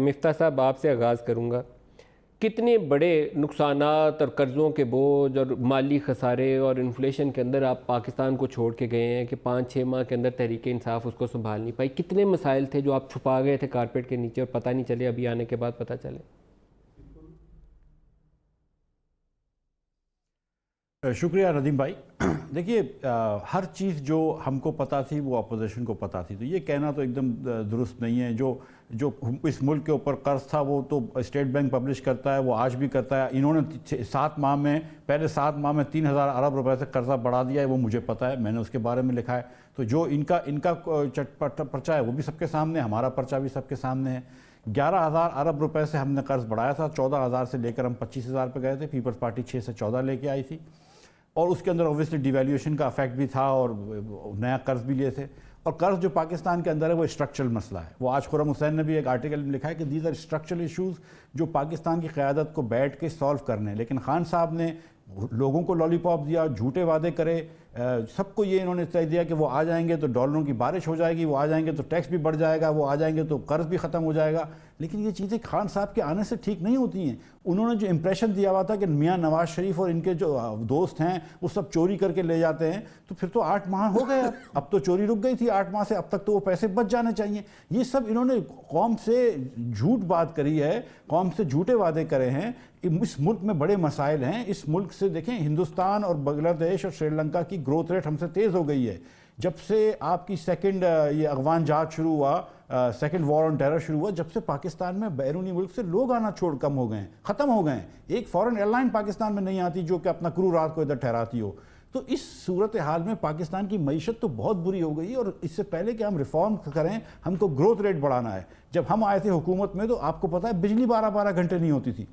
مفتاح صاحب آپ سے آغاز کروں گا. کتنے بڑے نقصانات اور قرضوں کے بوجھ اور مالی خسارے اور انفلیشن کے اندر آپ پاکستان کو چھوڑ کے گئے ہیں کہ 5-6 ماہ کے اندر تحریک انصاف اس کو سنبھال نہیں پائی. کتنے مسائل تھے جو آپ چھپا گئے تھے کارپیٹ کے نیچے اور پتہ نہیں چلے, ابھی آنے کے بعد پتہ چلے. شکریہ ندیم بھائی. دیکھیے ہر چیز جو ہم کو پتہ تھی وہ اپوزیشن کو پتہ تھی, تو یہ کہنا تو ایک دم درست نہیں ہے. جو اس ملک کے اوپر قرض تھا وہ تو اسٹیٹ بینک پبلش کرتا ہے, وہ آج بھی کرتا ہے. انہوں نے 7 ماہ میں پہلے 7 ماہ میں 3,000 ارب روپے سے قرضہ بڑھا دیا ہے, وہ مجھے پتہ ہے, میں نے اس کے بارے میں لکھا ہے. تو جو ان کا پرچہ ہے وہ بھی سب کے سامنے ہے, ہمارا پرچہ بھی سب کے سامنے ہے. 11,000 ارب روپے سے ہم نے قرض بڑھایا تھا, 14,000 سے لے کر ہم 25,000 پہ گئے تھے. پیپلز پارٹی 6 سے 14 لے کے آئی تھی, اور اس کے اندر اوبویسلی ڈیویلیوشن کا افیکٹ بھی تھا اور نیا قرض بھی لیے تھے. اور قرض جو پاکستان کے اندر ہے وہ اسٹرکچرل مسئلہ ہے. وہ آج خرم حسین نے بھی ایک آرٹیکل میں لکھا ہے کہ دیز آر اسٹرکچرل ایشوز جو پاکستان کی قیادت کو بیٹھ کے سالو کرنے. لیکن خان صاحب نے لوگوں کو لالی پاپ دیا, جھوٹے وعدے کرے, سب کو یہ انہوں نے طے دیا کہ وہ آ جائیں گے تو ڈالروں کی بارش ہو جائے گی, وہ آ جائیں گے تو ٹیکس بھی بڑھ جائے گا, وہ آ جائیں گے تو قرض بھی ختم ہو جائے گا. لیکن یہ چیزیں خان صاحب کے آنے سے ٹھیک نہیں ہوتی ہیں. انہوں نے جو امپریشن دیا ہوا تھا کہ میاں نواز شریف اور ان کے جو دوست ہیں وہ سب چوری کر کے لے جاتے ہیں, تو پھر تو 8 ماہ ہو گئے. اب تو چوری رک گئی تھی 8 ماہ سے, اب تک تو وہ پیسے بچ جانے چاہیے. یہ سب انہوں نے قوم سے جھوٹ بات کری ہے, قوم سے جھوٹے وعدے کرے ہیں. اس ملک میں بڑے مسائل ہیں. اس ملک سے دیکھیں, ہندوستان اور بنگلہ دیش اور سری لنکا کی گروتھ ریٹ ہم سے تیز ہو گئی ہے. جب سے آپ کی سیکنڈ یہ افغان جہاد شروع ہوا, سیکنڈ وار آن ٹیرر شروع ہوا, جب سے پاکستان میں بیرونی ملک سے لوگ آنا کم ہو گئے ہیں, ختم ہو گئے ہیں. ایک فورن ایئر لائن پاکستان میں نہیں آتی جو کہ اپنا کرو رات کو ادھر ٹھہراتی ہو. تو اس صورتحال میں پاکستان کی معیشت تو بہت بری ہو گئی ہے. اور اس سے پہلے کہ ہم ریفارم کریں, ہم کو گروتھ ریٹ بڑھانا ہے. جب ہم آئے تھے حکومت میں تو آپ کو پتہ ہے بجلی 12 گھنٹے نہیں ہوتی تھی.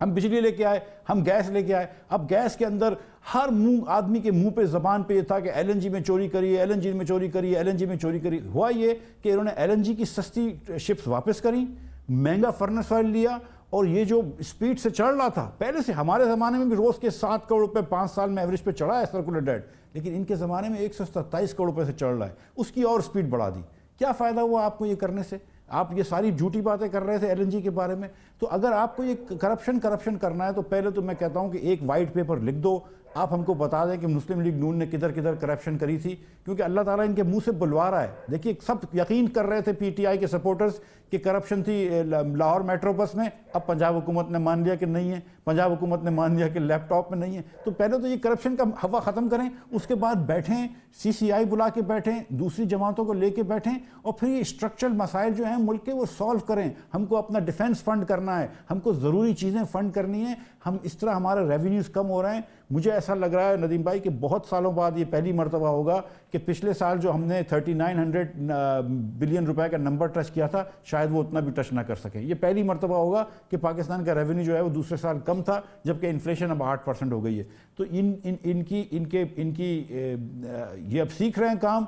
ہم بجلی لے کے آئے, ہم گیس لے کے آئے. اب گیس کے اندر ہر آدمی کے منہ پہ زبان پہ یہ تھا کہ ایل این جی میں چوری کری, ایل این جی میں چوری کری, ایل این جی میں چوری کری. ہوا یہ کہ انہوں نے ایل این جی کی سستی شپس واپس کری, مہنگا فرنس آئل لیا, اور یہ جو سپیڈ سے چڑھ رہا تھا پہلے سے, ہمارے زمانے میں بھی روز کے 7 کروڑ روپے 5 سال میں ایوریج پہ چڑھا ہے سرکولر ڈیٹ, لیکن ان کے زمانے میں 127 کروڑ روپے سے چڑھ رہا ہے. اس کی اور سپیڈ بڑھا دی. کیا فائدہ ہوا آپ کو یہ کرنے سے؟ آپ یہ ساری جھوٹی باتیں کر رہے تھے ایل این جی کے بارے میں. تو اگر آپ کو یہ کرپشن کرنا ہے تو پہلے تو میں کہتا ہوں کہ ایک وائٹ پیپر لکھ دو, آپ ہم کو بتا دیں کہ مسلم لیگ نون نے کدھر کرپشن کری تھی, کیونکہ اللہ تعالیٰ ان کے منہ سے بلوا رہا ہے. دیکھیے سب یقین کر رہے تھے پی ٹی آئی کے سپورٹرز کہ کرپشن تھی لاہور میٹرو بس میں. اب پنجاب حکومت نے مان لیا کہ نہیں ہے, پنجاب حکومت نے مان لیا کہ لیپ ٹاپ میں نہیں ہے. تو پہلے تو یہ کرپشن کا ہوا ختم کریں, اس کے بعد بیٹھیں, سی سی آئی بلا کے بیٹھیں, دوسری جماعتوں کو لے کے بیٹھیں, اور پھر یہ اسٹرکچرل مسائل جو ہیں ملک کے وہ سالو کریں. ہم کو اپنا ڈیفنس فنڈ کرنا ہے, ہم کو ضروری چیزیں فنڈ کرنی ہیں. ہم اس طرح ہمارے ریونیوز کم ہو رہے ہیں. مجھے ایسا لگ رہا ہے ندیم بھائی کہ بہت سالوں بعد یہ پہلی مرتبہ ہوگا کہ پچھلے سال جو ہم نے 3900 بلین روپے کا نمبر ٹچ کیا تھا, شاید وہ اتنا بھی ٹچ نہ کر سکیں. یہ پہلی مرتبہ ہوگا کہ پاکستان کا ریونیو جو ہے وہ دوسرے سال کم تھا, جبکہ انفلیشن اب 8% ہو گئی ہے. تو ان کی یہ اب سیکھ رہے ہیں کام.